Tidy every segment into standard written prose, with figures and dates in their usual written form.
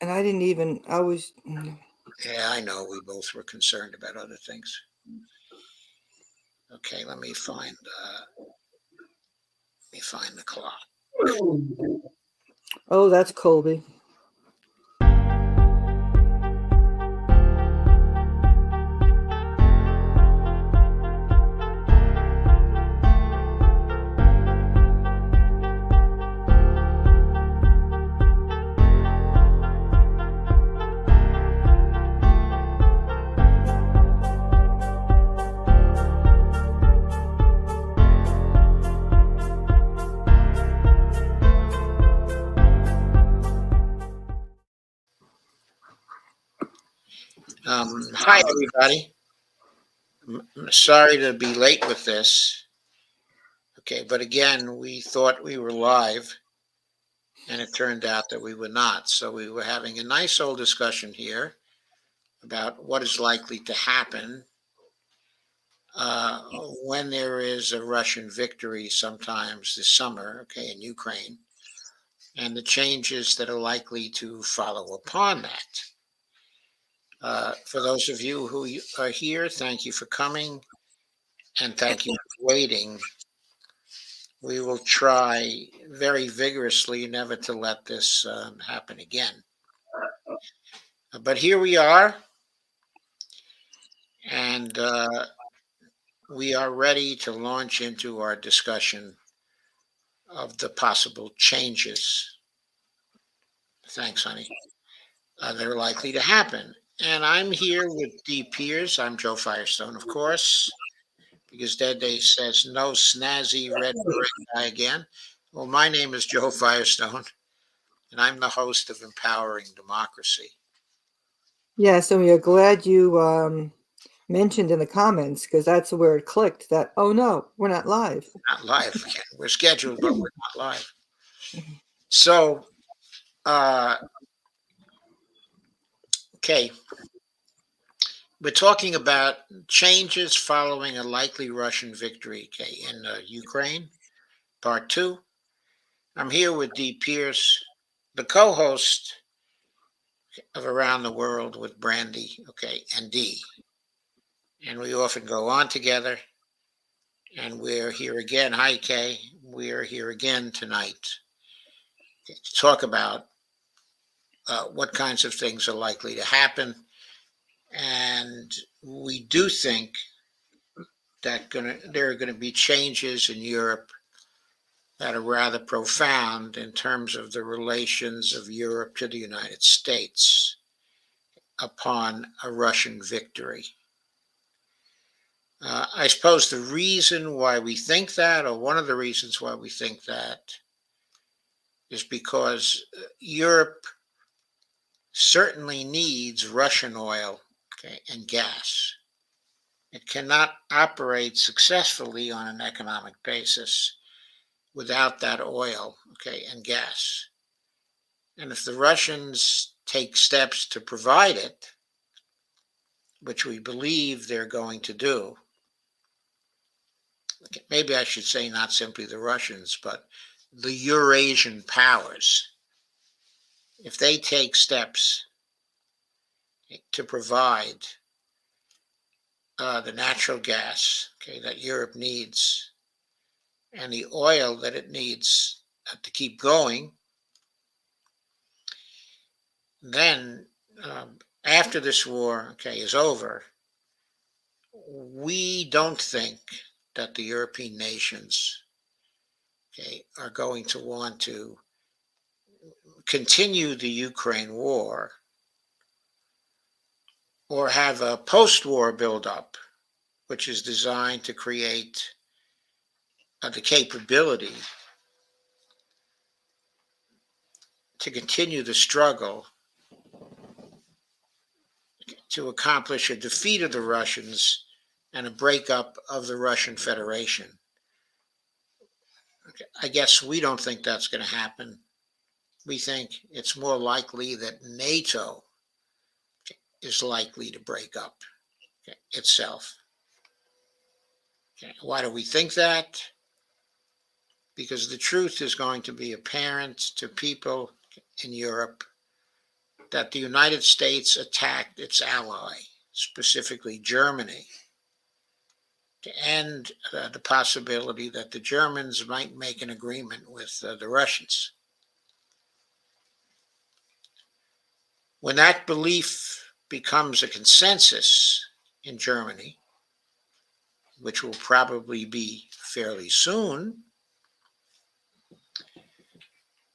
And I didn't even, I was, Yeah, I know. We both were concerned about other things. Okay, let me find the clock. oh, that's Colby. Hi, everybody. Sorry to be late with this. Okay, but again, we thought we were live, and it turned out that we were not. So we were having a nice old discussion here about what is likely to happen uh, when there is a Russian victory sometimes this summer, okay, in Ukraine, and the changes that are likely to follow upon that. For those of you who are here, thank you for coming and thank you for waiting. We will try very vigorously never to let this happen again. But here we are, and we are ready to launch into our discussion of the possible changes. Thanks, honey. That are likely to happen. And I'm here with D. Piers. I'm Joe Firestone, of course, because Dede says no snazzy red beret guy again. Well, my name is Joe Firestone, and I'm the host of Empowering Democracy. Yes, and we are glad you mentioned in the comments because that's where it clicked that, oh no, we're not live. Not live. We're scheduled, but we're not live. So, uh, okay, we're talking about changes following a likely Russian victory, okay, in Ukraine, part two. I'm here with Dee Pierce, the co-host of Around the World with Brandy, okay, and Dee. And we often go on together. And we're here again. Hi, Kay. We're here again tonight to talk about what kinds of things are likely to happen. And we do think that there are going to be changes in Europe that are rather profound in terms of the relations of Europe to the United States upon a Russian victory. I suppose the reason why we think that, or one of the reasons why we think that, is because Europe certainly needs Russian oil, okay, and gas. It cannot operate successfully on an economic basis without that oil, okay, and gas. And if the Russians take steps to provide it, which we believe they're going to do, maybe I should say not simply the Russians, but the Eurasian powers, if they take steps to provide the natural gas, okay, that Europe needs and the oil that it needs to keep going, then after this war, okay, is over, we don't think that the European nations, okay, are going to want to continue the Ukraine war or have a post-war buildup, which is designed to create the capability to continue the struggle to accomplish a defeat of the Russians and a breakup of the Russian Federation. Okay. I guess we don't think that's going to happen. We think it's more likely that NATO is likely to break up itself. Okay. Why do we think that? Because the truth is going to be apparent to people in Europe that the United States attacked its ally, specifically Germany, to end the possibility that the Germans might make an agreement with the Russians. When that belief becomes a consensus in Germany, which will probably be fairly soon,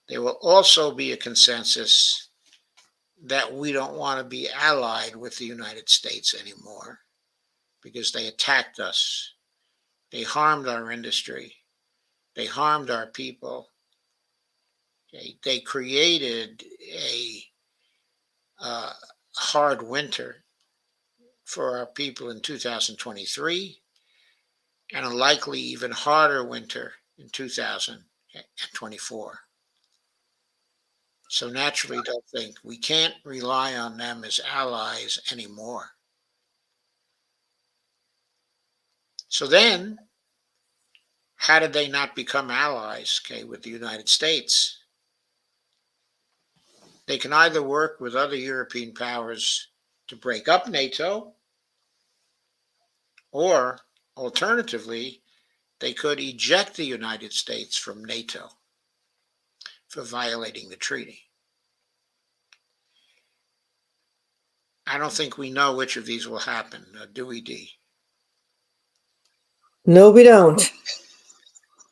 there will also be a consensus that we don't want to be allied with the United States anymore because they attacked us. They harmed our industry. They harmed our people. They created a hard winter for our people in 2023 and a likely even harder winter in 2024. So naturally, they'll think we can't rely on them as allies anymore. So then, how did they not become allies, with the United States? They can either work with other European powers to break up NATO, or alternatively, they could eject the United States from NATO for violating the treaty. I don't think we know which of these will happen, do we, Dee? No, we don't.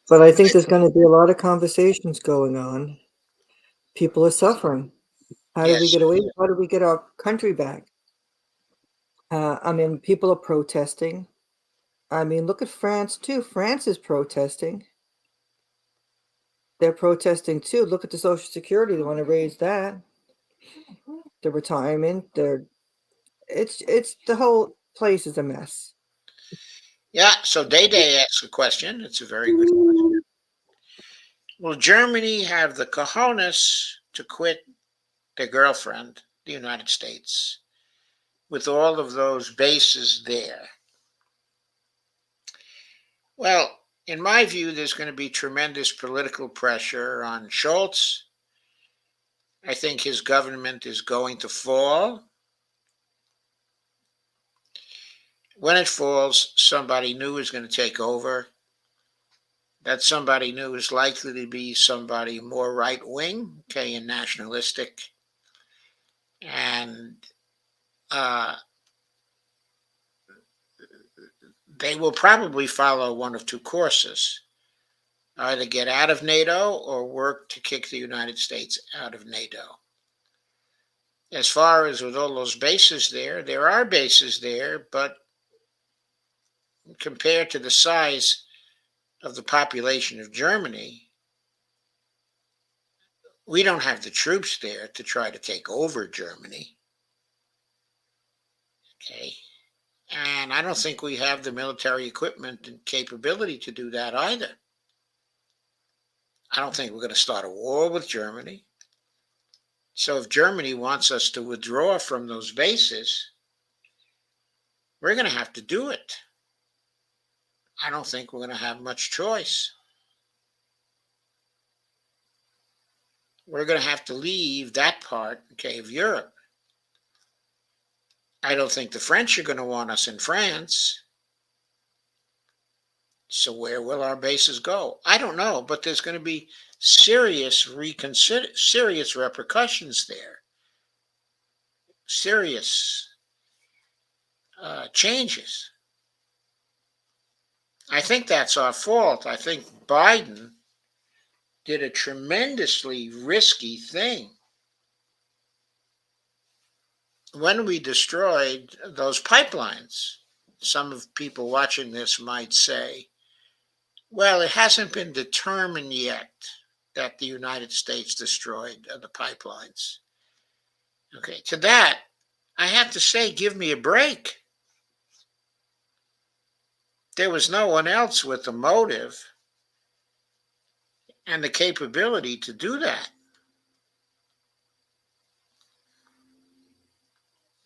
But I think there's going to be a lot of conversations going on. People are suffering. How do we Yes. get away? How do we get our country back? I mean, people are protesting. I mean, look at France too. France is protesting. They're protesting too. Look at the Social Security. They want to raise that. The retirement. It's the whole place is a mess. Yeah, so Day Day asks a question. It's a very good question. Will Germany have the cojones to quit their girlfriend, the United States, with all of those bases there? Well, in my view, there's going to be tremendous political pressure on Scholz. I think his government is going to fall. When it falls, somebody new is going to take over. That somebody new is likely to be somebody more right wing, and nationalistic. And uh, they will probably follow one of two courses: either get out of NATO or work to kick the United States out of NATO. As far as with all those bases there are bases there, but compared to the size of the population of Germany, we don't have the troops there to try to take over Germany. Okay. And I don't think we have the military equipment and capability to do that either. I don't think we're going to start a war with Germany. So if Germany wants us to withdraw from those bases, we're going to have to do it. I don't think we're going to have much choice. We're going to have to leave that part, of Europe. I don't think the French are going to want us in France. So where will our bases go? I don't know, but there's going to be serious repercussions there. Serious changes. I think that's our fault. I think Biden did a tremendously risky thing when we destroyed those pipelines. Some of people watching this might say, well, it hasn't been determined yet that the United States destroyed the pipelines. Okay, to that, I have to say, give me a break. There was no one else with the motive and the capability to do that.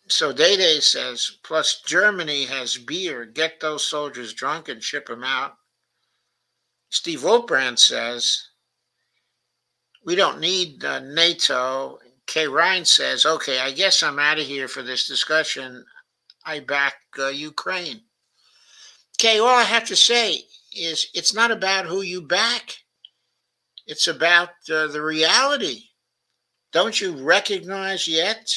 So Day Day says, plus Germany has beer. Get those soldiers drunk and ship them out. Steve Wolfbrand says, we don't need NATO. Kay Ryan says, okay, I guess I'm out of here for this discussion. I back Ukraine. Okay, all I have to say is it's not about who you back, it's about the reality. Don't you recognize yet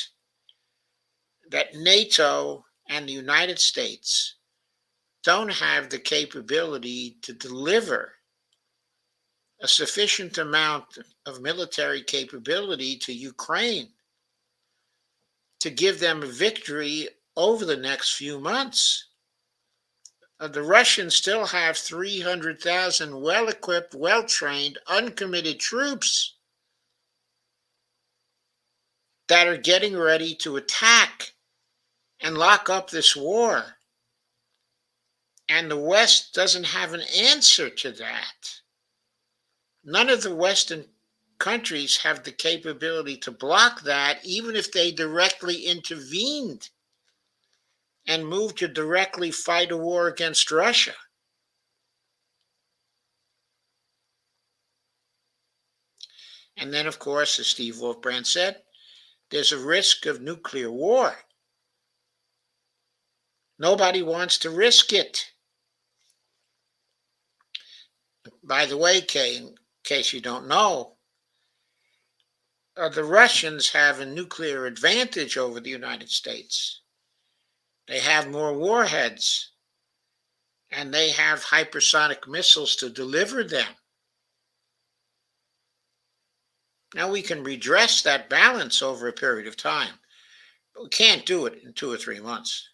that NATO and the United States don't have the capability to deliver a sufficient amount of military capability to Ukraine to give them a victory over the next few months? The Russians still have 300,000 well equipped, well trained, uncommitted troops that are getting ready to attack and lock up this war. And the West doesn't have an answer to that. None of the Western countries have the capability to block that, even if they directly intervened and moved to directly fight a war against Russia. And then, of course, as Steve Wolfbrand said, there's a risk of nuclear war. Nobody wants to risk it. By the way, Kay, in case you don't know, the Russians have a nuclear advantage over the United States. They have more warheads, and they have hypersonic missiles to deliver them. Now, we can redress that balance over a period of time, but we can't do it in 2 or 3 months.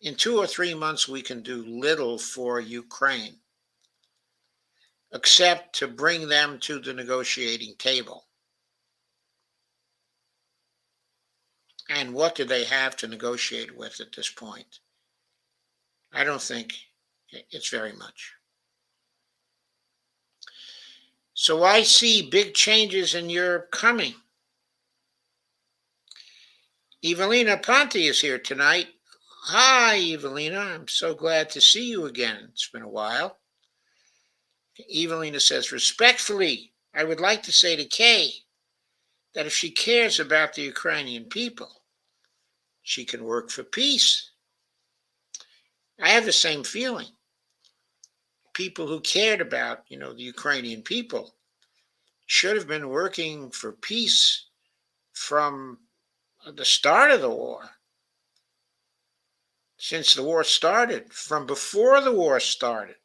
In 2 or 3 months, we can do little for Ukraine, except to bring them to the negotiating table. And what do they have to negotiate with at this point? I don't think it's very much. So I see big changes in Europe coming. Evelina Ponte is here tonight. Hi, Evelina. I'm so glad to see you again. It's been a while. Evelina says, respectfully, I would like to say to Kay that if she cares about the Ukrainian people, she can work for peace. I have the same feeling. People who cared about, the Ukrainian people should have been working for peace from the start of the war. Since the war started, from before the war started.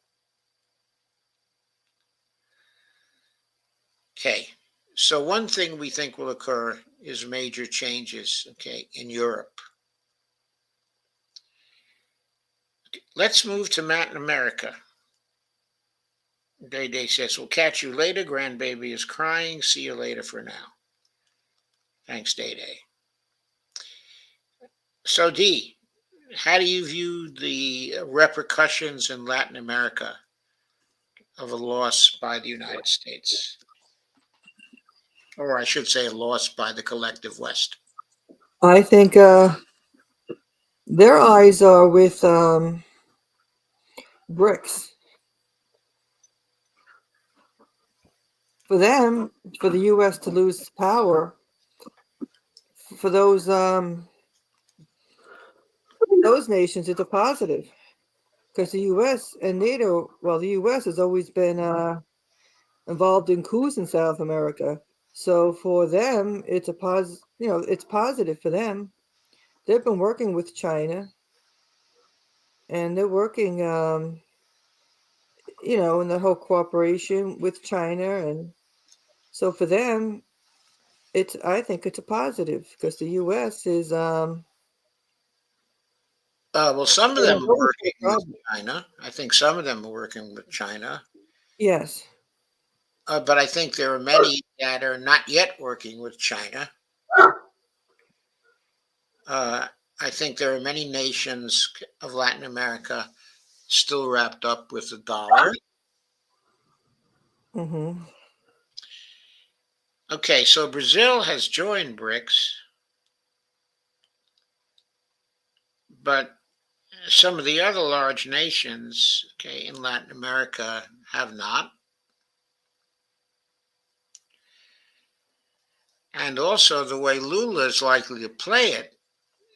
Okay, so one thing we think will occur is major changes, in Europe. Let's move to Latin America. Day Day says, we'll catch you later. Grandbaby is crying. See you later for now. Thanks, Day Day. So, D, how do you view the repercussions in Latin America of a loss by the United States? Or I should say, a loss by the collective West. I think their eyes are with BRICS. For them, for the U.S. to lose power, for those nations, it's a positive because the U.S. and NATO. Well, the U.S. has always been involved in coups in South America, so for them, it's a it's positive for them. They've been working with China, and they're working, in the whole cooperation with China, and so for them, I think it's a positive because the U.S. is Well, some of it them has are always been working a with problem. China. I think some of them are working with China. Yes. But I think there are many that are not yet working with China. Uh, I think there are many nations of Latin America still wrapped up with the dollar. Mm-hmm. Okay, so Brazil has joined BRICS, but some of the other large nations, in Latin America have not. And also, the way Lula is likely to play it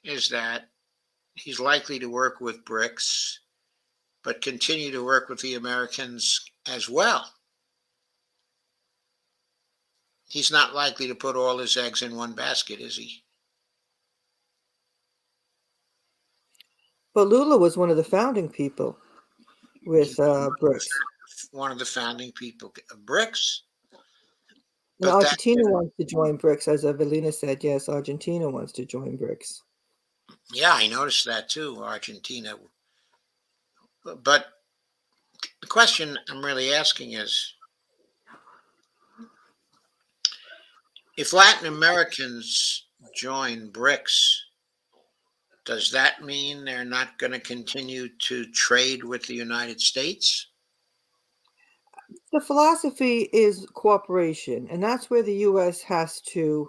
is that he's likely to work with BRICS, but continue to work with the Americans as well. He's not likely to put all his eggs in one basket, is he? But Lula was one of the founding people He with was BRICS. one of the founding people of BRICS, And but that Argentina didn't. wants to join BRICS, as Evelina said. Yes, Argentina wants to join BRICS. Yeah, I noticed that too, Argentina. But the question I'm really asking is, if Latin Americans join BRICS, does that mean they're not going to continue to trade with the United States? The philosophy is cooperation, and that's where the U.S. has to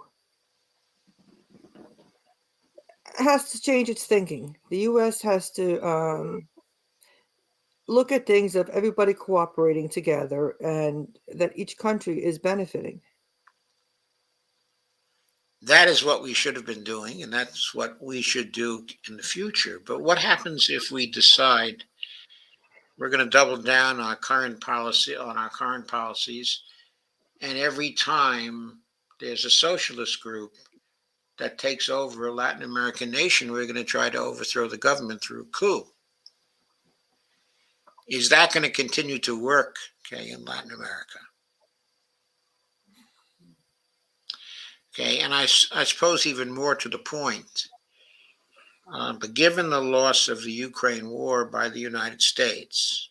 change its thinking. The U.S. has to look at things of everybody cooperating together and that each country is benefiting. That is what we should have been doing, and that's what we should do in the future. But what happens if we decide we're going to double down on our current policies, and every time there's a socialist group that takes over a Latin American nation, we're going to try to overthrow the government through a coup? Is that going to continue to work, okay, in Latin America? Okay, and I suppose even more to the point, but given the loss of the Ukraine war by the United States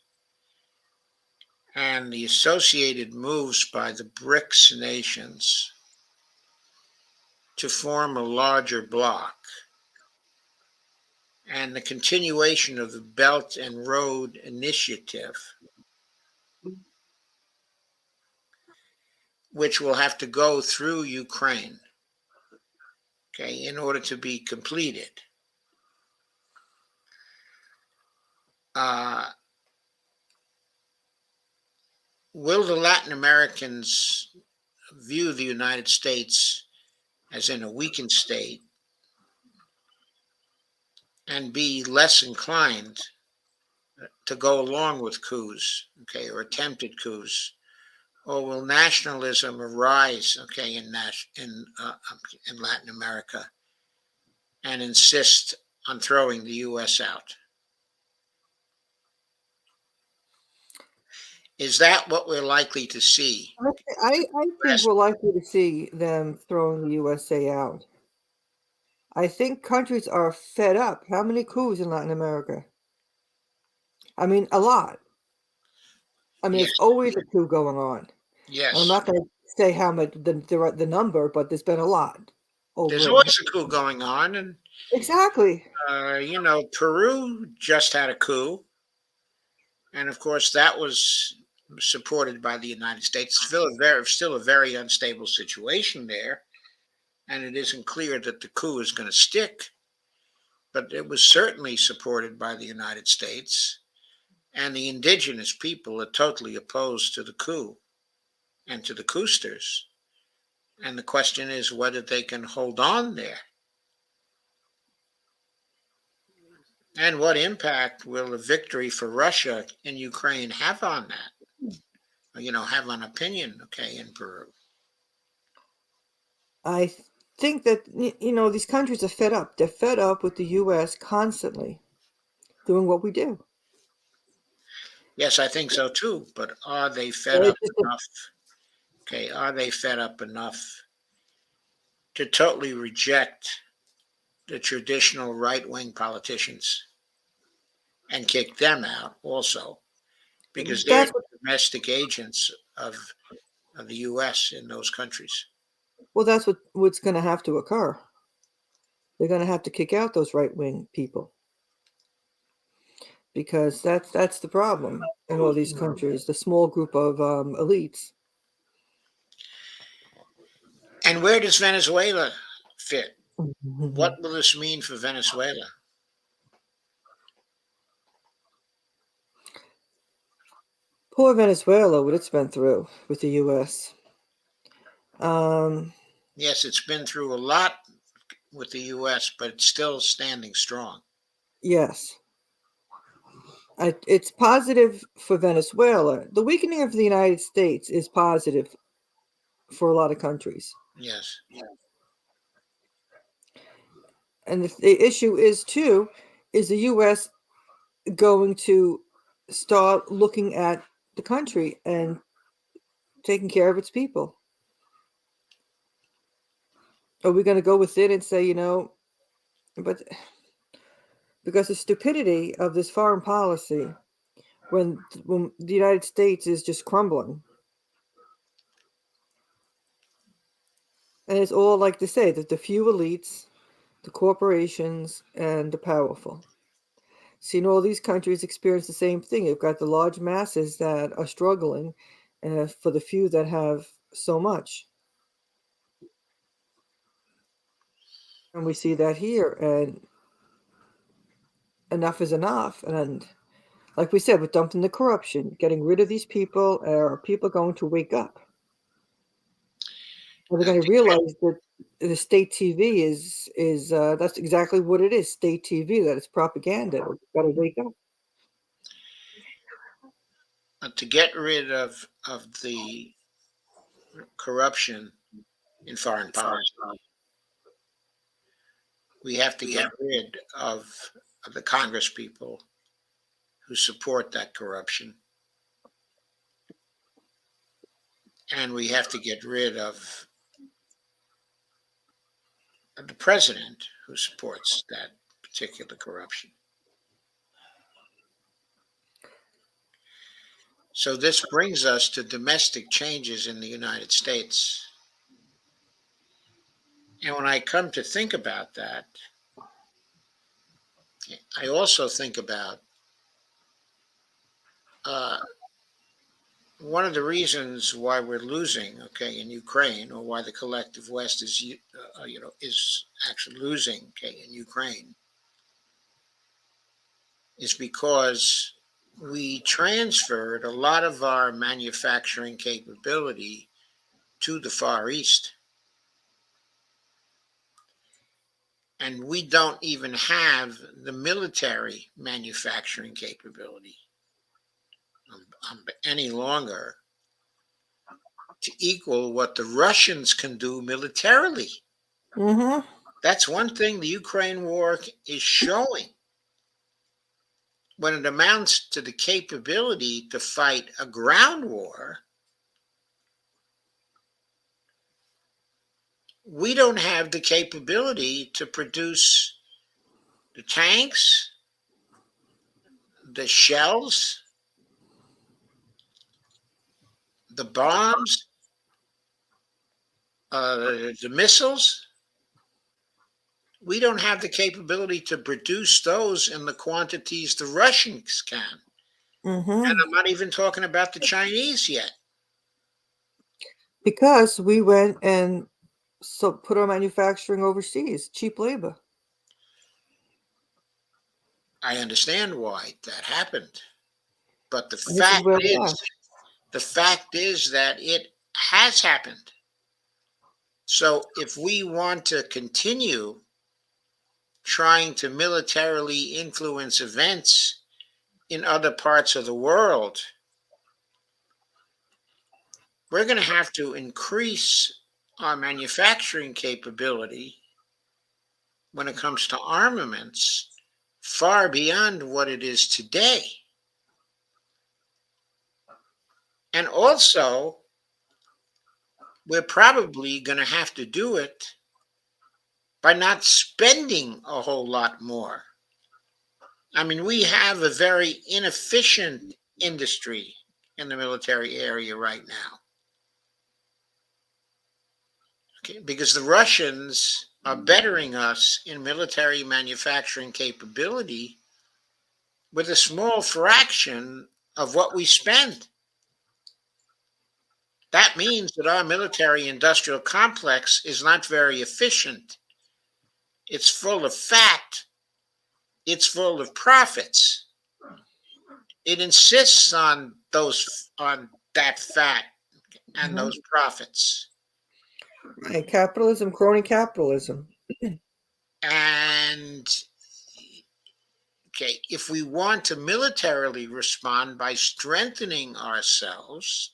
and the associated moves by the BRICS nations to form a larger bloc, and the continuation of the Belt and Road Initiative, which will have to go through Ukraine, okay, in order to be completed. Uh, will the Latin Americans view the United States as in a weakened state and be less inclined to go along with coups, okay, or attempted coups, or will nationalism arise, okay, in Latin America and insist on throwing the U.S. out? Is that what we're likely to see? I think we're likely to see them throwing the USA out. I think countries are fed up. How many coups in Latin America? I mean, a lot. I mean, Yes, there's always a coup going on. And I'm yes. not going to say how much the number, but there's been a lot There's over in. always a coup going on, and Exactly. Peru just had a coup, and of course that was supported by the United States. Still a very unstable situation there, and it isn't clear that the coup is going to stick. But it was certainly supported by the United States, and the indigenous people are totally opposed to the coup and to the cousters. And the question is whether they can hold on there. And what impact will a victory for Russia in Ukraine have on that? Have an opinion, okay, in Peru. I think that, these countries are fed up. They're fed up with the U.S. constantly doing what we do. Yes, I think so too. But are they fed It's up just enough? Okay, are they fed up enough to totally reject the traditional right wing politicians and kick them out also? Because they're that's what domestic agents of the US in those countries. well, that's what's going to have to occur. They're going to have to kick out those right wing people because that's the problem in all these countries. The small group of elites. And where does Venezuela fit? Mhm. What will this mean for Venezuela? Poor Venezuela, what it's been through with the U.S. Um, Yes, it's been through a lot with the U.S., but it's still standing strong. Yes. It's positive for Venezuela. The weakening of the United States is positive for a lot of countries. Yes. And the issue is, too, is the U.S. going to start looking at the country and taking care of its people? Are we going to go with it and say, but because the stupidity of this foreign policy, when the United States is just crumbling, and it's all like they say that the few elites, the corporations, and the powerful. See, all these countries experience the same thing. You've got the large masses that are struggling, for the few that have so much. And we see that here, and enough is enough. And like we said, we're dumping the corruption, getting rid of these people. Are people going to wake up? Are they Uh, going to to get, realize that the state TV is that's exactly what it is, state TV, that it's propaganda? We've got to wake up. to get rid of the corruption in foreign policy, we have to get rid of the Congress people who support that corruption, and we have to get rid of the president who supports that particular corruption. So this brings us to domestic changes in the United States. And when I come to think about that, I also think about uh, one of the reasons why we're losing, okay, in Ukraine, or why the collective West is actually losing, okay, in Ukraine, is because we transferred a lot of our manufacturing capability to the Far East, and we don't even have the military manufacturing capability any longer to equal what the Russians can do militarily. Mm-hmm. That's one thing the Ukraine war is showing. When it amounts to the capability to fight a ground war, we don't have the capability to produce the tanks, the shells, the bombs, the missiles. We don't have the capability to produce those in the quantities the Russians can. And Mm-hmm. I'm not even talking about the Chinese yet. Because we went and put our manufacturing overseas, cheap labor. I understand why that happened. But And this is where we are. the fact is that it has happened. So if we want to continue trying to militarily influence events in other parts of the world, we're going to have to increase our manufacturing capability when it comes to armaments far beyond what it is today. And also, we're probably going to have to do it by not spending a whole lot more. I mean, we have a very inefficient industry in the military area right now. Okay, because the Russians are bettering us in military manufacturing capability with a small fraction of what we spend. That means that our military industrial complex is not very efficient. It's full of fat, it's full of profits. It insists on that fat and those profits. Right, capitalism, crony capitalism. And okay, if we want to militarily respond by strengthening ourselves,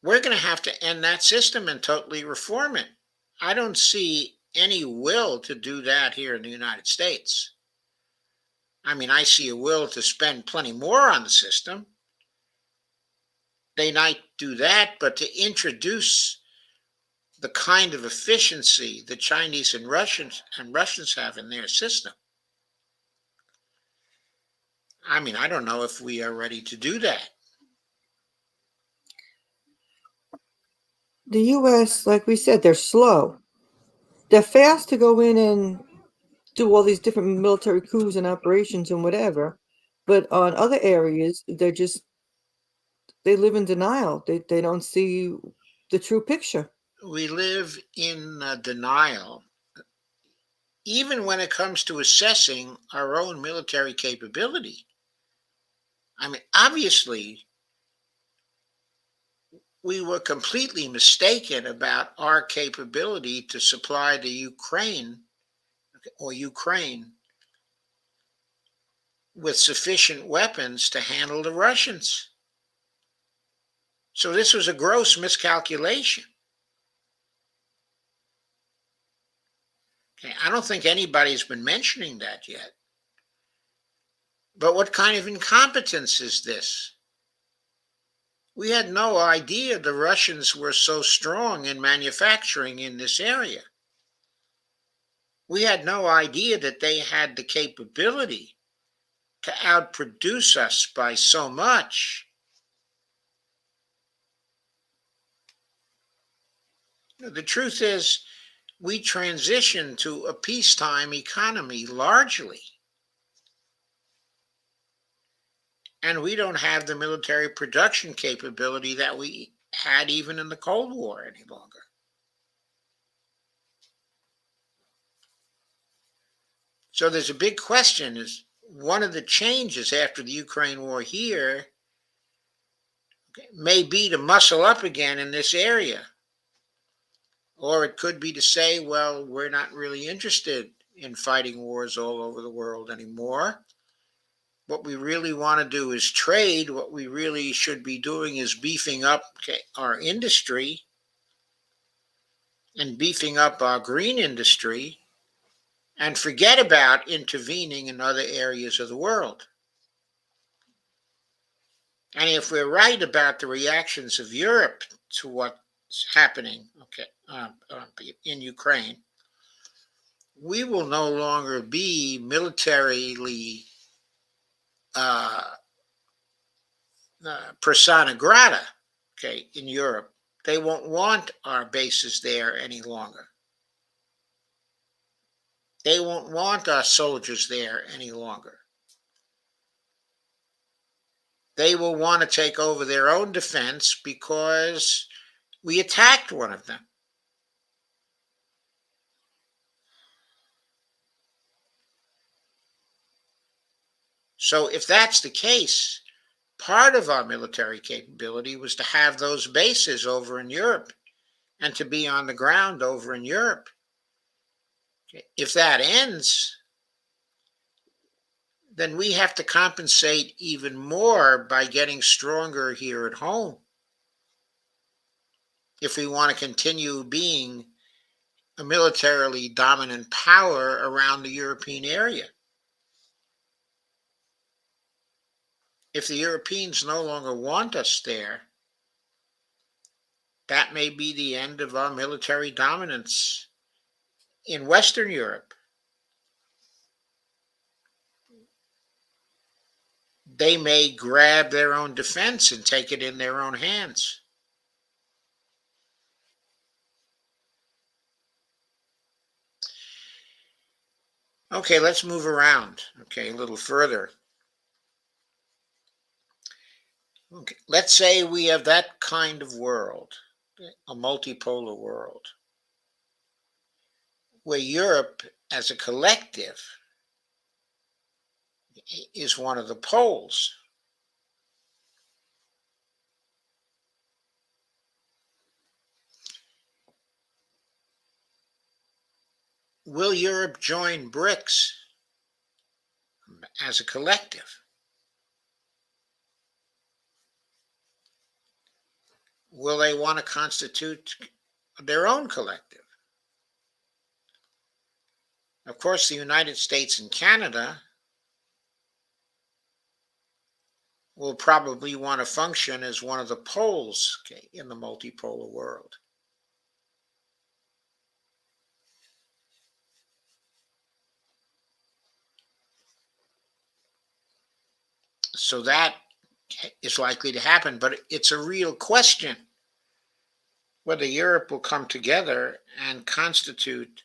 we're going to have to end that system and totally reform it. I don't see any will to do that here in the United States. I mean, I see a will to spend plenty more on the system. They might do that, but to introduce the kind of efficiency the Chinese and Russians have in their system. I mean, I don't know if we are ready to do that. The US, like we said, they're slow. They're fast to go in and do all these different military coups and operations and whatever. But on other areas, they live in denial. They don't see the true picture. We live in denial, even when it comes to assessing our own military capability. I mean, obviously, we were completely mistaken about our capability to supply the Ukraine with sufficient weapons to handle the Russians. So this was a gross miscalculation. Okay, I don't think anybody's been mentioning that yet. But what kind of incompetence is this? We had no idea the Russians were so strong in manufacturing in this area. We had no idea that they had the capability to outproduce us by so much. The truth is, we transitioned to a peacetime economy largely, and we don't have the military production capability that we had even in the Cold War any longer. So there's a big question: is one of the changes after the Ukraine war here may be to muscle up again in this area. Or it could be to say, well, we're not really interested in fighting wars all over the world anymore. What we really want to do is trade. What we really should be doing is beefing up our industry and beefing up our green industry and forget about intervening in other areas of the world. And if we're right about the reactions of Europe to what's happening, in Ukraine, we will no longer be militarily uh, persona grata, okay, in Europe. They won't want our bases there any longer. They won't want our soldiers there any longer. They will want to take over their own defense because we attacked one of them. So if that's the case, part of our military capability was to have those bases over in Europe and to be on the ground over in Europe. If that ends, then we have to compensate even more by getting stronger here at home if we want to continue being a militarily dominant power around the European area. If the Europeans no longer want us there, that may be the end of our military dominance in Western Europe. They may grab their own defense and take it in their own hands. Okay, let's move around, okay, a little further. Okay, let's say we have that kind of world, a multipolar world, where Europe as a collective is one of the poles. will Europe join BRICS as a collective? Will they want to constitute their own collective? Of course, the United States and Canada will probably want to function as one of the poles, okay, in the multipolar world. So that is likely to happen, but it's a real question whether Europe will come together and constitute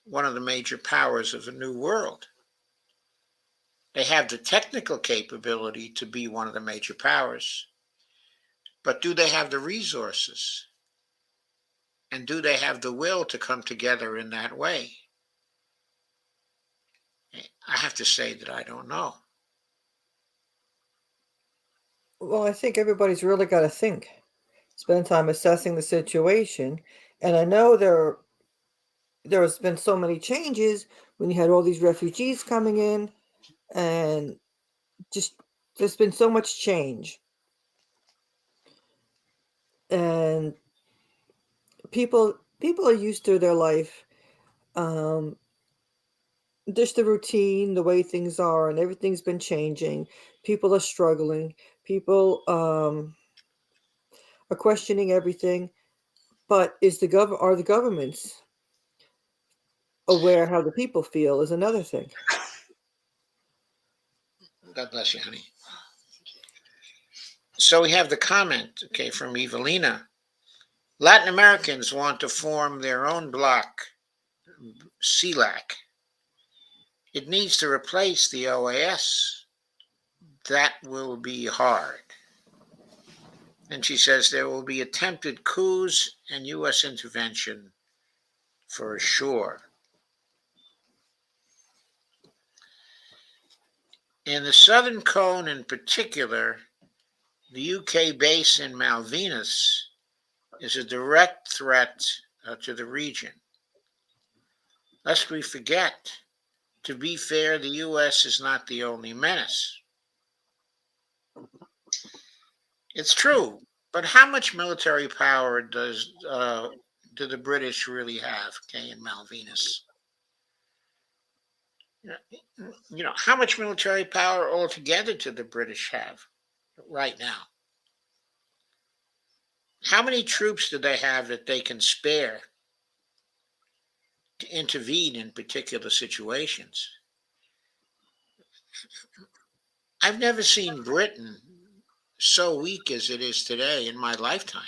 one of the major powers of the new world. They have the technical capability to be one of the major powers, but do they have the resources? And do they have the will to come together in that way? I have to say that I don't know. Well, I think everybody's really got to think, spend time assessing the situation. And I know there's been so many changes when you had all these refugees coming in, and just there's been so much change. And people are used to their life, um, just the routine, the way things are, and everything's been changing. People are struggling. People are questioning everything. But are the governments aware how the people feel is another thing. God bless you, honey. So we have the comment, okay, from Evelina. Latin Americans want to form their own bloc, CELAC. It needs to replace the OAS. That will be hard. And she says there will be attempted coups and U.S. intervention for sure. In the Southern Cone in particular, the UK base in Malvinas is a direct threat to the region. Lest we forget, to be fair, the US is not the only menace. It's true, but how much military power do the British really have, okay, in Malvinas? How much military power altogether do the British have right now? How many troops do they have that they can spare to intervene in particular situations? I've never seen Britain so weak as it is today in my lifetime.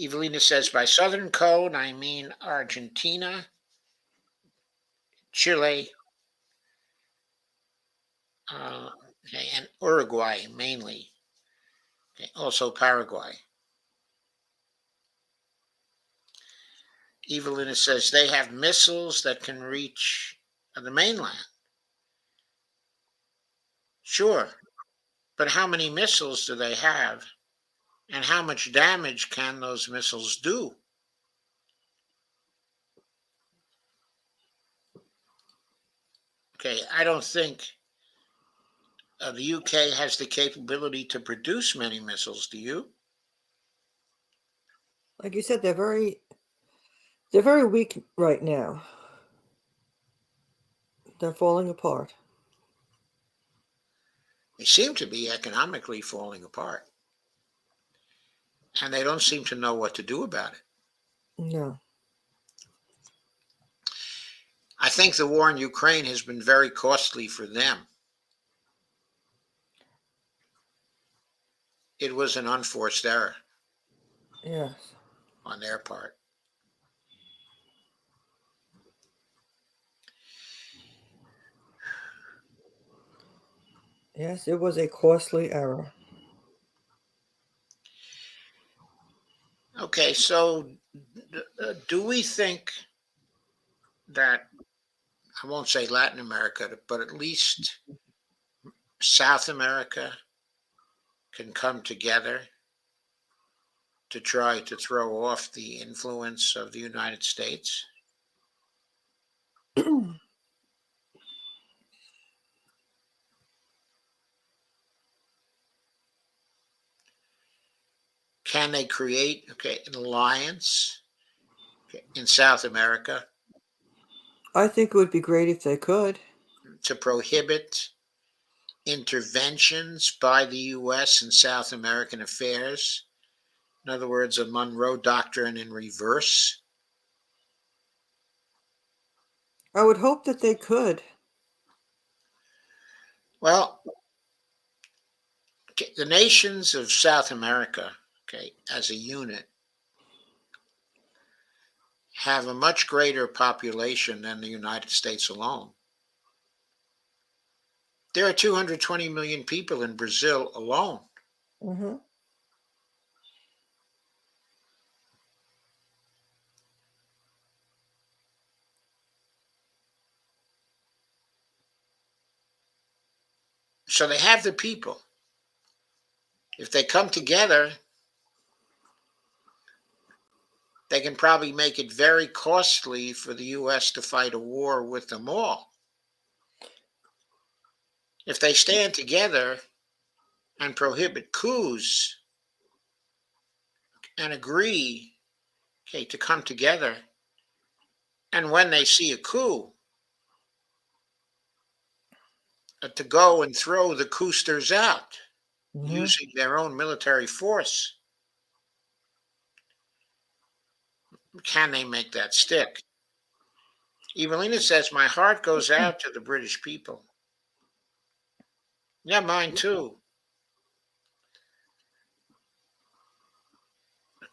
Evelina says, by Southern Cone, I mean Argentina, Chile, uh, okay, and Uruguay mainly, okay, also Paraguay. Evelina says they have missiles that can reach the mainland. Sure, but how many missiles do they have? And how much damage can those missiles do? Okay, I don't think the UK has the capability to produce many missiles, do you? Like you said, they're very weak right now. They're falling apart. They seem to be economically falling apart, and they don't seem to know what to do about it. No. I think the war in Ukraine has been very costly for them. It was an unforced error Yes. on their part. Yes, it was a costly error. Okay, so do we think that I won't say Latin America, but at least South America can come together to try to throw off the influence of the United States? Can they create, okay, an alliance, okay, in South America I think it would be great if they could. to prohibit interventions by the U.S. in South American affairs? In other words, a Monroe Doctrine in reverse. I would hope that they could. Well, okay, the nations of South America, okay, as a unit, have a much greater population than the United States alone. There are 220 million people in Brazil alone. Hmm. So they have the people. If they come together, they can probably make it very costly for the US to fight a war with them all. If they stand together and prohibit coups and agree, okay, to come together, and when they see a coup, to go and throw the cousters out Hmm. using their own military force, can they make that stick? Evelina says, my heart goes out to the British people. Yeah, mine too.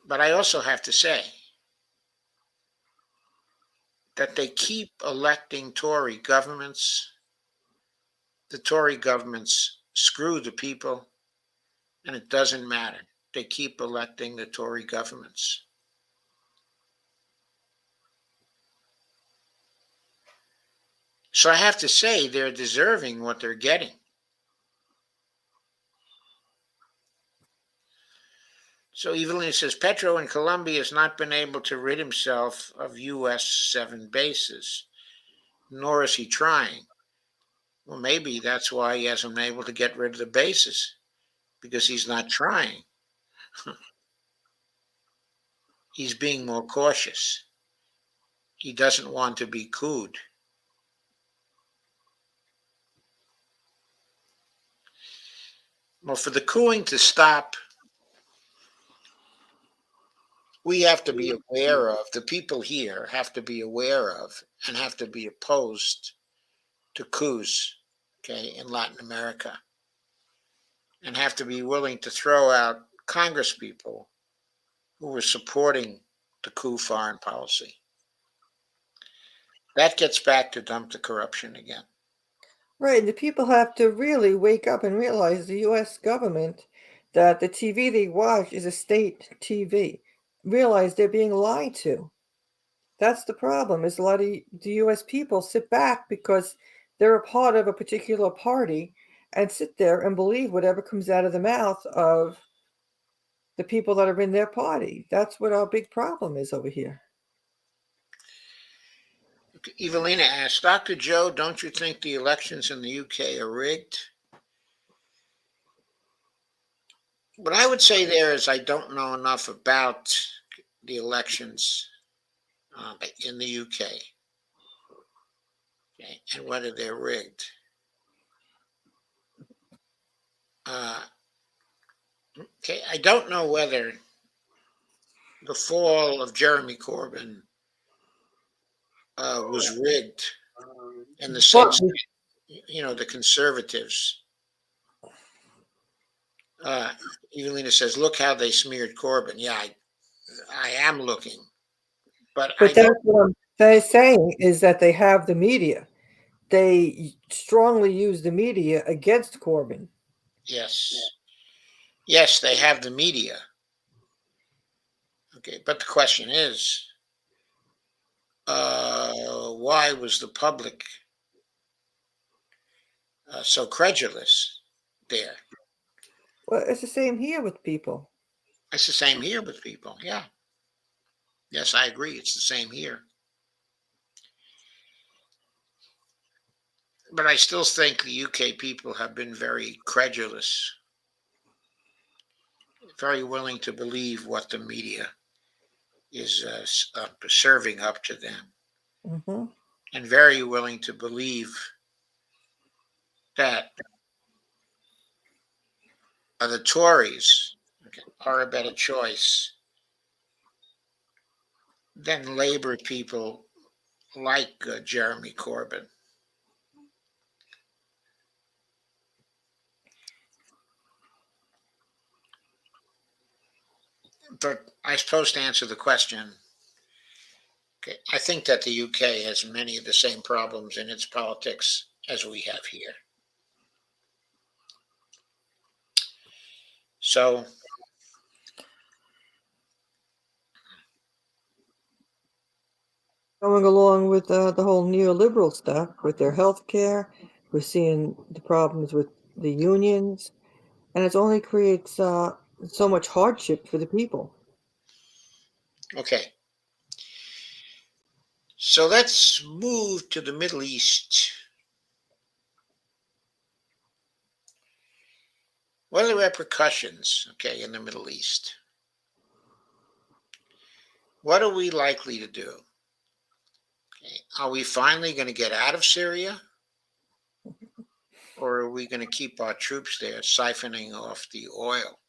But I also have to say that they keep electing Tory governments. The Tory governments screw the people, and it doesn't matter. They keep electing the Tory governments. So I have to say they're deserving what they're getting. So Evelyn says Petro in Colombia has not been able to rid himself of US 7 bases, nor is he trying. Well, maybe that's why he hasn't been able to get rid of the bases, because he's not trying. He's being more cautious. He doesn't want to be cooed. Well, for the cooing to stop, we have to be aware of, the people here have to be aware of, and have to be opposed to coups, okay, in Latin America, and have to be willing to throw out congresspeople who were supporting the coup foreign policy. That gets back to dump the corruption again. Right, and the people have to really wake up and realize the US government that the TV they watch is a state TV. Realize they're being lied to. That's the problem, is a lot of the US people sit back because they're a part of a particular party and sit there and believe whatever comes out of the mouth of the people that are in their party. That's what our big problem is over here. Evelina asked, Dr. Joe, don't you think the elections in the UK are rigged? What I would say there is I don't know enough about the elections in the UK, okay, and whether they're rigged. Uh, okay, I don't know whether the fall of Jeremy Corbyn was rigged in the But sense that, the conservatives. Uh, Evelina says, "Look how they smeared Corbyn." Yeah, I am looking, but I but that's don't. what they're saying is that they have the media. They strongly use the media against Corbyn. Yes, yes, they have the media. Okay, but the question is, why was the public so credulous there? Well, it's the same here with people. It's the same here with people. Yeah. Yes, I agree. It's the same here. But I still think the UK people have been very credulous, very willing to believe what the media is serving up to them, Hmm. and very willing to believe that the Tories are a better choice than Labour people like Jeremy Corbyn. But I suppose to answer the question, okay, I think that the UK has many of the same problems in its politics as we have here. So, Going along with the whole neoliberal stuff with their health care, we're seeing the problems with the unions, and it only creates so much hardship for the people. okay. So let's move to the Middle East. What are the repercussions, okay, in the Middle East? What are we likely to do? Okay. Are we finally going to get out of Syria? Or are we going to keep our troops there siphoning off the oil?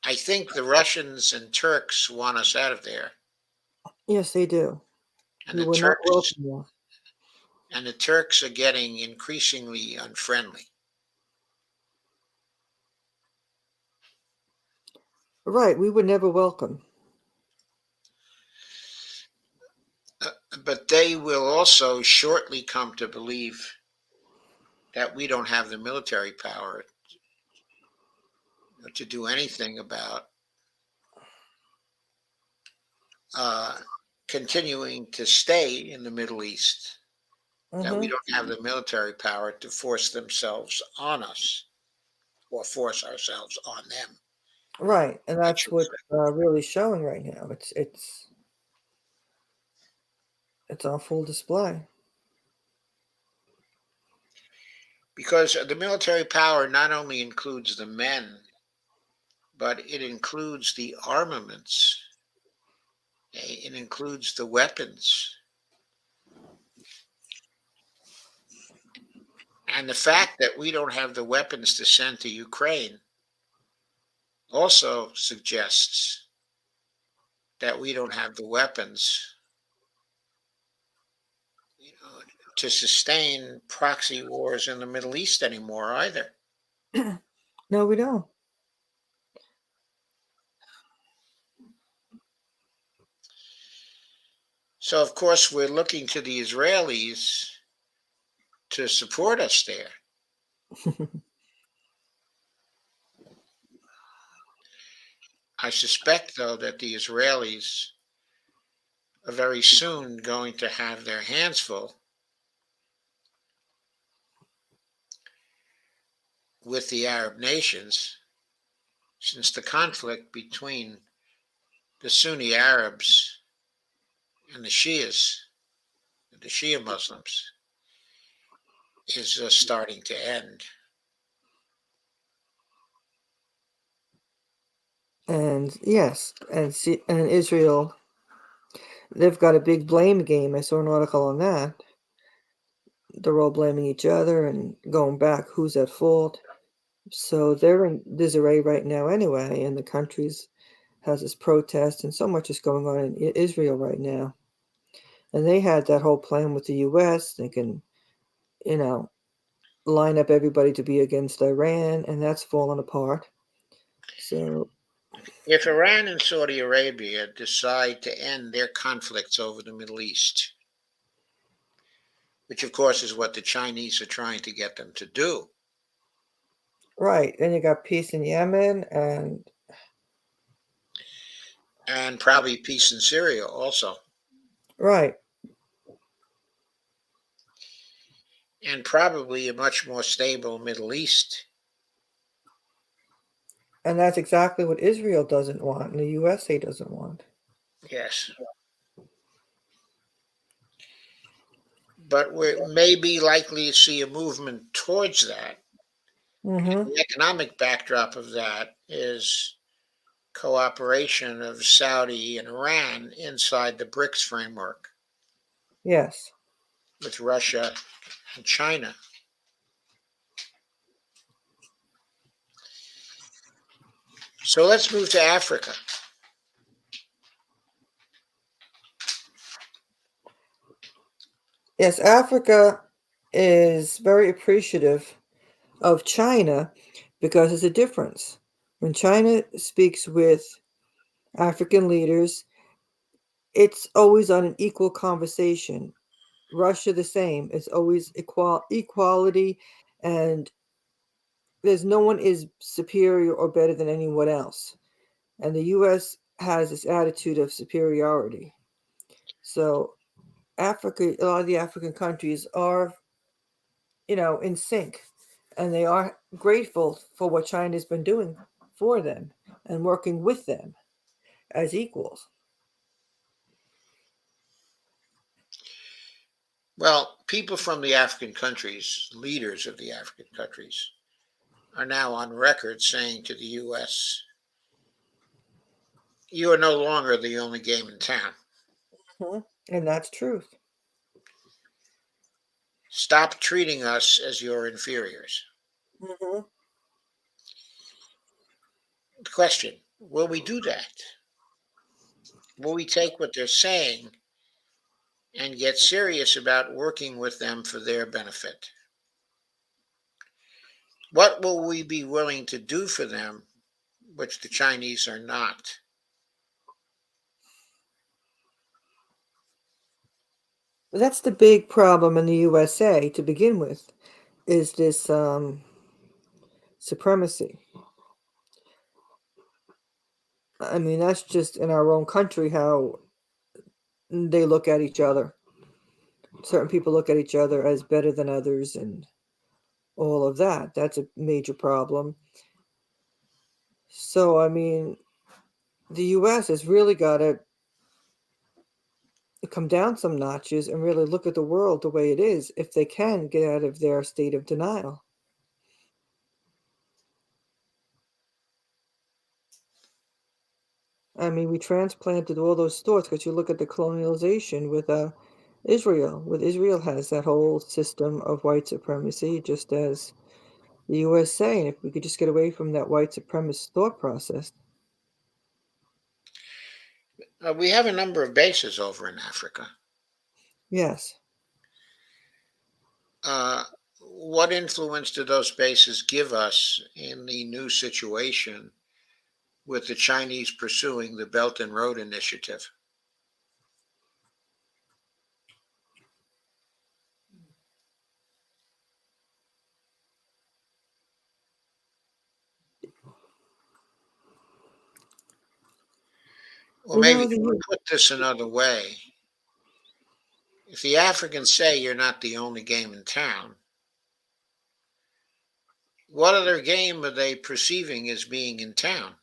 I think the Russians and Turks want us out of there. Yes, they do. And We the will not Turks welcome you. and the Turks are getting increasingly unfriendly. Right, we would never welcome. But they will also shortly come to believe that we don't have the military power to do anything about uh, continuing to stay in the Middle East, that we Hmm. don't have the military power to force themselves on us or force ourselves on them. Right, and I that's choose what's really showing right now. It's on full display. because the military power not only includes the men, but it includes the armaments, it includes the weapons. And the fact that we don't have the weapons to send to Ukraine also suggests that we don't have the weapons, you know, to sustain proxy wars in the Middle East anymore either. No, we don't. So of course we're looking to the Israelis to support us there. I suspect though that the Israelis are very soon going to have their hands full with the Arab nations, since the conflict between the Sunni Arabs and the Shia Muslims, is just starting to end. And yes, and Israel, they've got a big blame game. I saw an article on that. They're all blaming each other and going back who's at fault. So they're in disarray right now anyway, and the country's has this protest, and so much is going on in Israel right now. And they had that whole plan with the U.S. They can, you know, line up everybody to be against Iran, and that's fallen apart. So, If Iran and Saudi Arabia decide to end their conflicts over the Middle East, which of course is what the Chinese are trying to get them to do, right, then you got peace in Yemen, and and probably peace in Syria also, Right. and probably a much more stable Middle East. And that's exactly what Israel doesn't want and the USA doesn't want. Yes, but we may be likely to see a movement towards that. Mm-hmm. The economic backdrop of that is cooperation of Saudi and Iran inside the BRICS framework Yes. with Russia and China. So let's move to Africa. Yes, Africa is very appreciative of China because there's a difference. When China speaks with African leaders, it's always on an equal conversation. Russia the same. It's always equality, and there's no one is superior or better than anyone else. And the US has this attitude of superiority. So Africa, a lot of the African countries are, in sync, and they are grateful for what China's been doing for them and working with them as equals. Well, people from the African countries, leaders of the African countries, are now on record saying to the US, you are no longer the only game in town. Mhm. And that's truth. Stop treating us as your inferiors. Hmm. The question, will we do that? Will we take what they're saying and get serious about working with them for their benefit? What will we be willing to do for them, which the Chinese are not? That's the big problem in the USA to begin with, is this supremacy. I mean, that's just in our own country how they look at each other. Certain people look at each other as better than others and all of that. That's a major problem. So, I mean, the US has really got to come down some notches and really look at the world the way it is if they can get out of their state of denial. I mean, we transplanted all those thoughts because you look at the colonialization with Israel. With Israel has that whole system of white supremacy, just as the USA. And if we could just get away from that white supremacist thought process, We have a number of bases over in Africa. yes. What influence do those bases give us in the new situation with the Chinese pursuing the Belt and Road Initiative? Or You maybe know, put this another way. If the Africans say you're not the only game in town, what other game are they perceiving as being in town?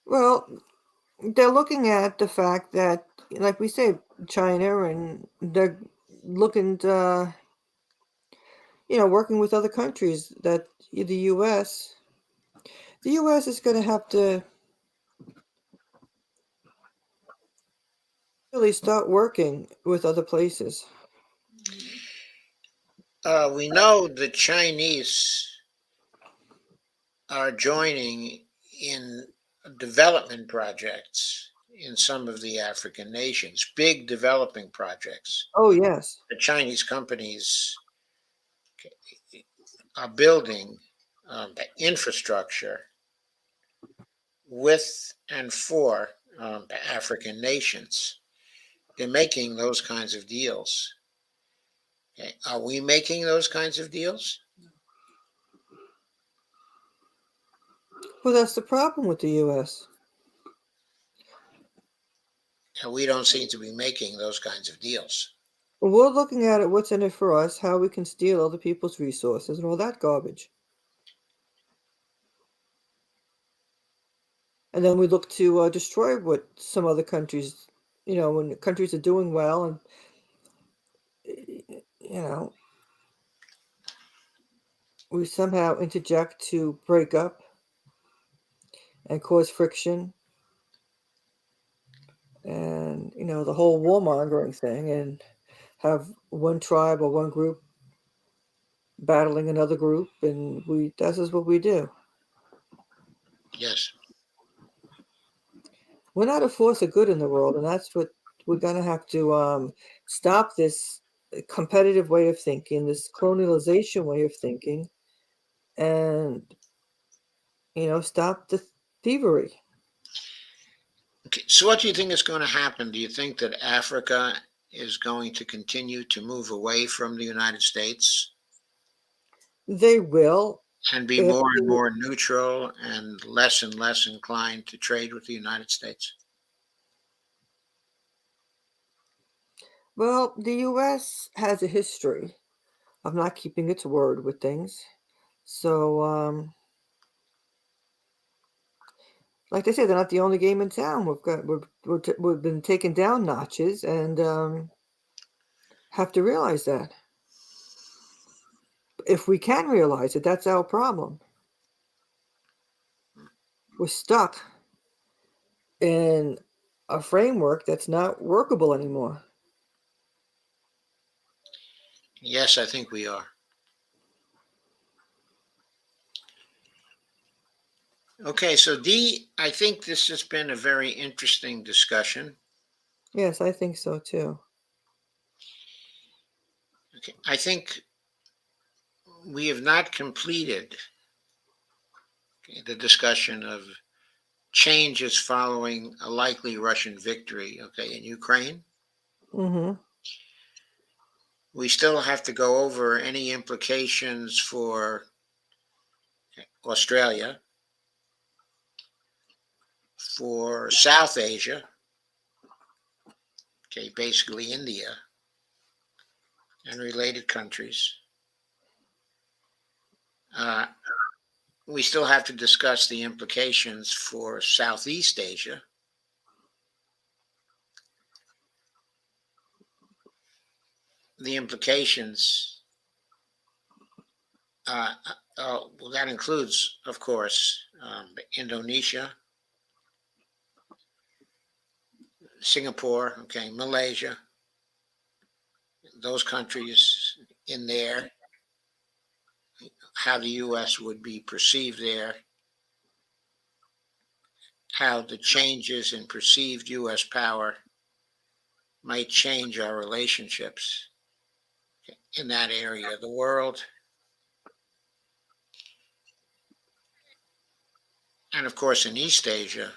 well, they're looking at the fact that, like we say, China, and they're looking to, working with other countries that the US is going to have to really start working with other places. We know the Chinese are joining in development projects in some of the African nations, big developing projects. Oh, yes. The Chinese companies are building the infrastructure with and for the African nations. They're making those kinds of deals. Okay. Are we making those kinds of deals? Well, that's the problem with the U.S. And we don't seem to be making those kinds of deals. We're looking at it, what's in it for us, how we can steal other people's resources, and all that garbage. And then we look to destroy what some other countries, when countries are doing well, and you know, we somehow interject to break up and cause friction, and the whole warmongering thing, and have one tribe or one group battling another group, and this is what we do. Yes. We're not a force of good in the world, and that's what we're going to have to stop this competitive way of thinking, this colonialization way of thinking, and stop the thievery. Okay. So, what do you think is going to happen? Do you think that Africa is going to continue to move away from the United States They will and be if more and more neutral and less inclined to trade with the United States? well, the US has a history of not keeping its word with things. So, like they say, they're not the only game in town. We've been taken down notches, and have to realize that. If we can realize it, that's our problem. We're stuck in a framework that's not workable anymore. Yes, I think we are. Okay, so D, I think this has been a very interesting discussion. Yes, I think so too. Okay, I think we have not completed the discussion of changes following a likely Russian victory, okay, in Ukraine. Mm-hmm. We still have to go over any implications for Australia, for South Asia, okay, basically India and related countries. Uh, we still have to discuss the implications for Southeast Asia, the implications. Well, that includes, of course, Indonesia, Singapore, okay, Malaysia, those countries in there, how the U.S. would be perceived there, how the changes in perceived U.S. power might change our relationships in that area of the world. And of course, in East Asia,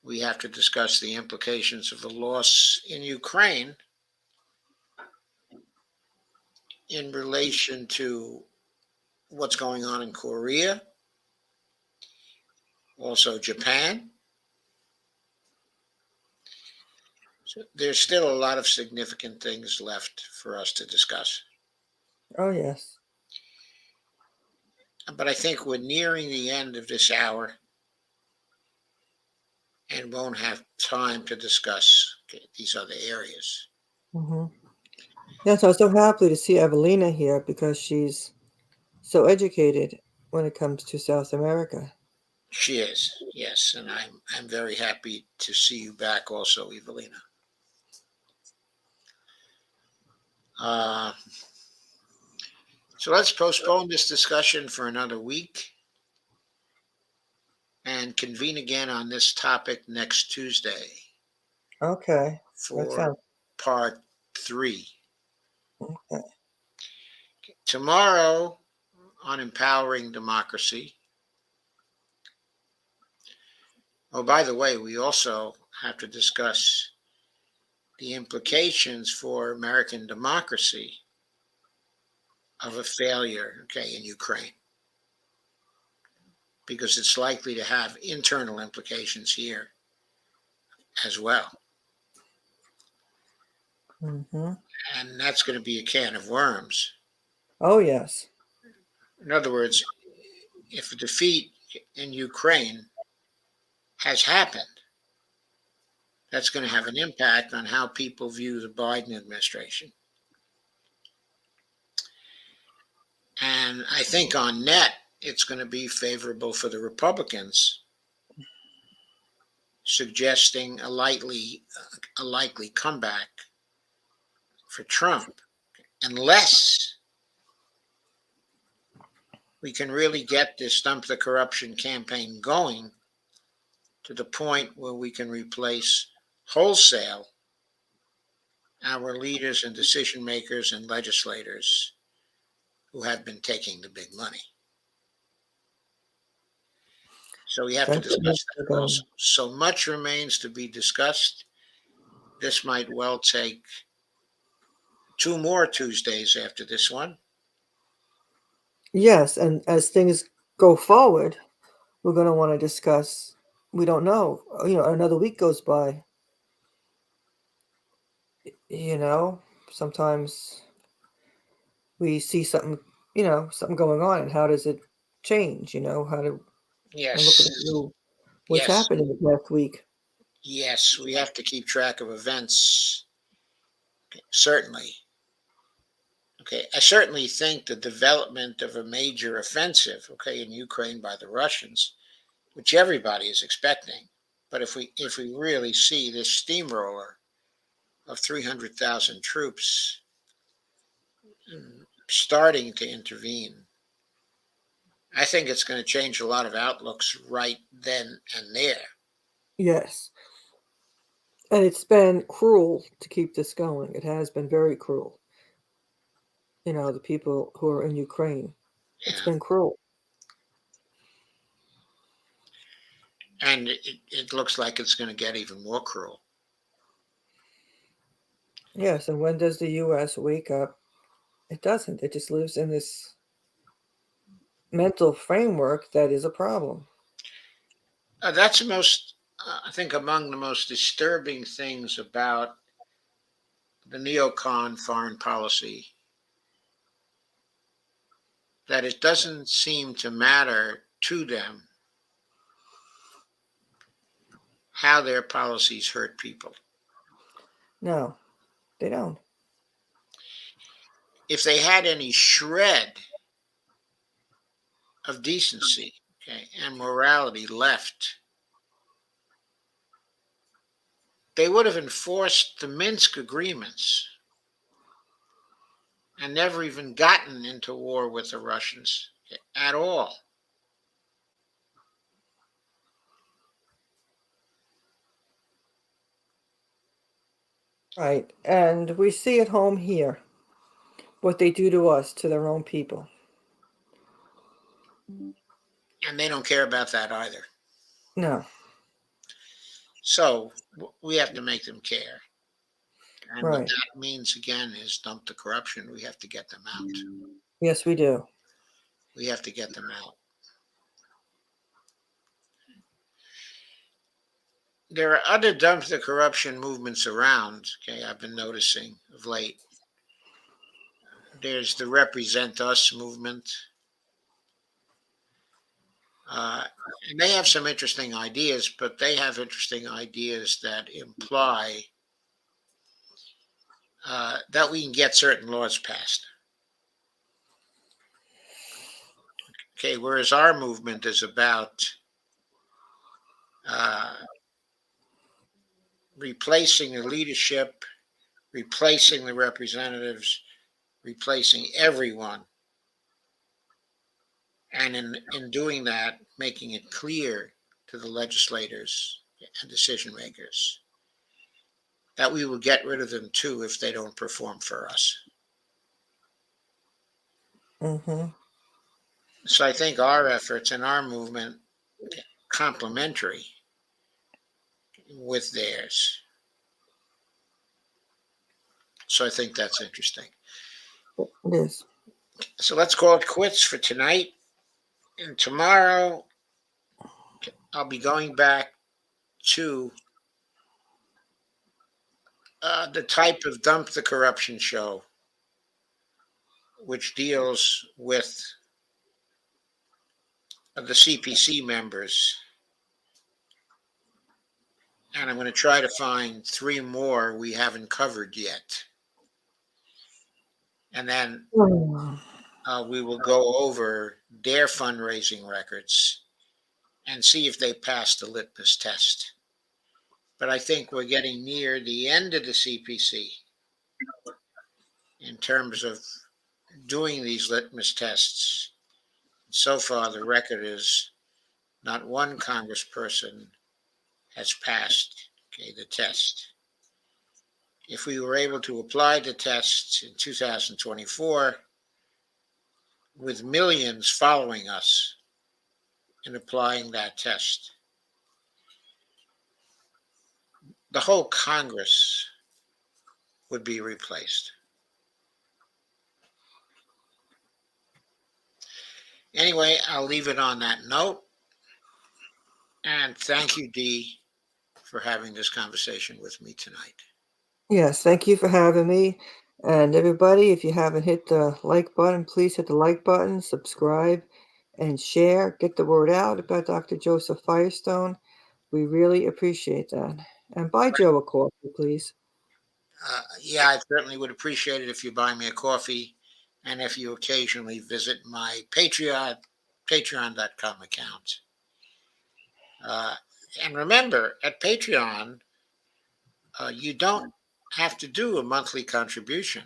we have to discuss the implications of the loss in Ukraine in relation to what's going on in Korea, also Japan. So there's still a lot of significant things left for us to discuss. Oh, yes. But I think we're nearing the end of this hour and won't have time to discuss these other areas. Mm-hmm. Yes, I was so happy to see Evelina here because she's so educated when it comes to South America. She is, yes, and I'm very happy to see you back also, Evelina. Uh, so let's postpone this discussion for another week and convene again on this topic next Tuesday Okay, that for sounds part 3. okay. Tomorrow on empowering democracy. Oh, by the way, we also have to discuss the implications for American democracy of a failure, okay, in Ukraine. because it's likely to have internal implications here as well. Hmm. And that's going to be a can of worms. Oh, yes. In other words, if a defeat in Ukraine has happened, that's going to have an impact on how people view the Biden administration. And I think on net, it's going to be favorable for the Republicans, suggesting a likely comeback for Trump, unless we can really get this stump the corruption campaign going to the point where we can replace wholesale our leaders and decision makers and legislators who have been taking the big money. So we have to That's discuss that going. also. So much remains to be discussed. This might well take two more Tuesdays after this one. Yes, and as things go forward, we're going to want to discuss. We don't know. Another week goes by. You know, sometimes we see something. Something going on, and how does it change? How to and look at Yes, what's yes, happened in the past week. yes. We have to keep track of events. Okay, certainly. Okay, I certainly think the development of a major offensive, okay, in Ukraine by the Russians, which everybody is expecting, but if we really see this steamroller of 300,000 troops starting to intervene, I think it's going to change a lot of outlooks right then and there. Yes, and it's been cruel to keep this going. It has been very cruel. The people who are in Ukraine. It's Yeah, been cruel. and it looks like it's going to get even more cruel. Yes, and when does the U.S. wake up? It doesn't. It just lives in this mental framework that is a problem. That's the most, I think, among the most disturbing things about the neocon foreign policy, that it doesn't seem to matter to them how their policies hurt people. No, they don't. If they had any shred of decency, okay, and morality left, they would have enforced the Minsk agreements and never even gotten into war with the Russians at all. Right. And we see at home here what they do to us, to their own people. And they don't care about that either. No. So we have to make them care. And what Right. that means again is dump the corruption. We have to get them out. Yes, we do. We have to get them out. There are other dump the corruption movements around. Okay, I've been noticing of late. There's the Represent Us movement. Uh, and they have some interesting ideas, but they have interesting ideas that imply that we can get certain laws passed. Okay, whereas our movement is about uh, replacing the leadership, replacing the representatives, replacing everyone, and in doing that, making it clear to the legislators and decision makers that we will get rid of them too if they don't perform for us. Mm-hmm. So I think our efforts and our movement complementary with theirs. So I think that's interesting. It is. So let's call it quits for tonight. And tomorrow I'll be going back to the type of Dump the Corruption show, which deals with the CPC members. And I'm going to try to find three more we haven't covered yet. And then Oh, we will go over their fundraising records and see if they passed the litmus test. But I think we're getting near the end of the CPC in terms of doing these litmus tests. So far, the record is not one congressperson has passed, okay, the test. If we were able to apply the tests in 2024 with millions following us in applying that test, the whole Congress would be replaced. Anyway, I'll leave it on that note. And thank you, Dee, for having this conversation with me tonight. yes, thank you for having me. And everybody, if you haven't hit the like button, please hit the like button, subscribe, and share. Get the word out about Dr. Joseph Firestone. We really appreciate that. And buy Joe a coffee, please. Yeah, I certainly would appreciate it if you buy me a coffee and if you occasionally visit my patreon.com account. Uh, and remember, at Patreon, you don't have to do a monthly contribution.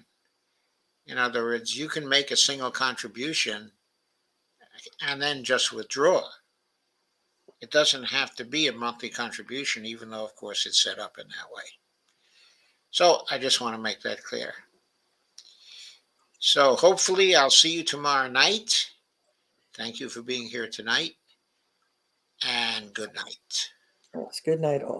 In other words, you can make a single contribution and then just withdraw. It doesn't have to be a monthly contribution, even though, of course, it's set up in that way. So I just want to make that clear. So hopefully I'll see you tomorrow night. Thank you for being here tonight, and good night. Yes, good night, all.